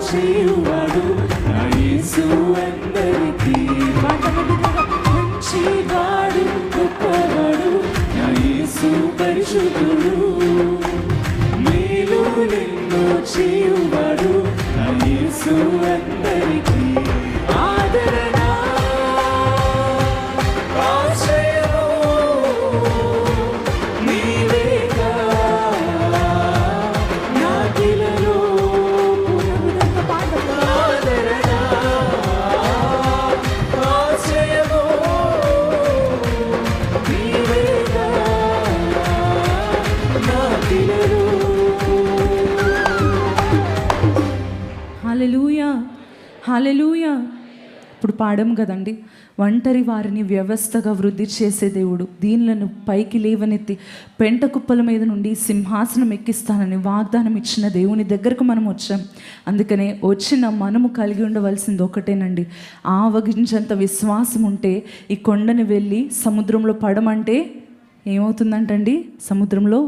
చేయువాడు నా యేసు అందరికీ. మంచివాడు గొప్పవాడు నా యేసు పరిశుద్ధుడు. మేలులెన్నో చేయువాడు నా యేసు అందరికీ. ఆదరణ ఆశ్రయము నీవేగా నాకిలలో. ఆదరణ ఆశ్రయము నీవేగా నాకిలలో. హల్లెలూయా, హల్లెలూయా. ఇప్పుడు పాడము కదండి, ఒంటరి వారిని వ్యవస్థగా వృద్ధి చేసే దేవుడు, దీనులను పైకి లేవనెత్తి పెంట కుప్పల మీద నుండి సింహాసనం ఎక్కిస్తానని వాగ్దానం ఇచ్చిన దేవుని దగ్గరకు మనం వచ్చాం. అందుకనే వచ్చిన మనము కలిగి ఉండవలసింది ఒకటేనండి, ఆవగించంత విశ్వాసం ఉంటే ఈ కొండని వెళ్ళి సముద్రంలో పడమంటే ఏమవుతుందంటండి? సముద్రంలో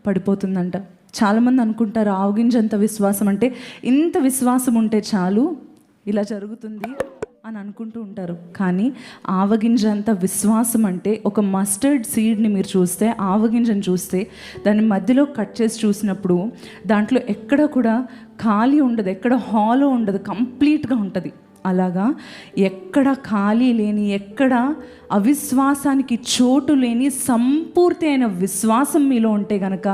పడిపోతుందంట. చాలామంది అనుకుంటారు ఆవగించంత విశ్వాసం అంటే ఇంత విశ్వాసం ఉంటే చాలు ఇలా జరుగుతుంది అని అనుకుంటూ ఉంటారు. కానీ ఆవగింజంత విశ్వాసం అంటే ఒక మస్టర్డ్ సీడ్ని మీరు చూస్తే, ఆవగింజను చూస్తే దాన్ని మధ్యలో కట్ చేసి చూసినప్పుడు దాంట్లో ఎక్కడ కూడా ఖాళీ ఉండదు, ఎక్కడ హాలో ఉండదు, కంప్లీట్గా ఉంటుంది. అలాగా ఎక్కడ ఖాళీ లేని, ఎక్కడ అవిశ్వాసానికి చోటు లేని సంపూర్తి అయిన విశ్వాసం మీలో ఉంటే గనక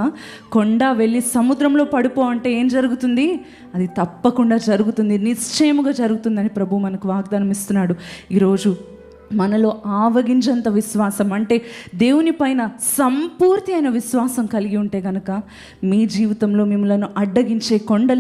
కొండ వెళ్ళి సముద్రంలో పడిపో అంటే ఏం జరుగుతుంది? అది తప్పకుండా జరుగుతుంది, నిశ్చయముగా జరుగుతుందని ప్రభు మనకు వాగ్దానం ఇస్తున్నాడు. ఈరోజు మనలో ఆవగింజంత విశ్వాసం అంటే దేవుని పైన సంపూర్తి అయిన విశ్వాసం కలిగి ఉంటే గనక మీ జీవితంలో మిమ్మల్ని అడ్డగించే కొండలు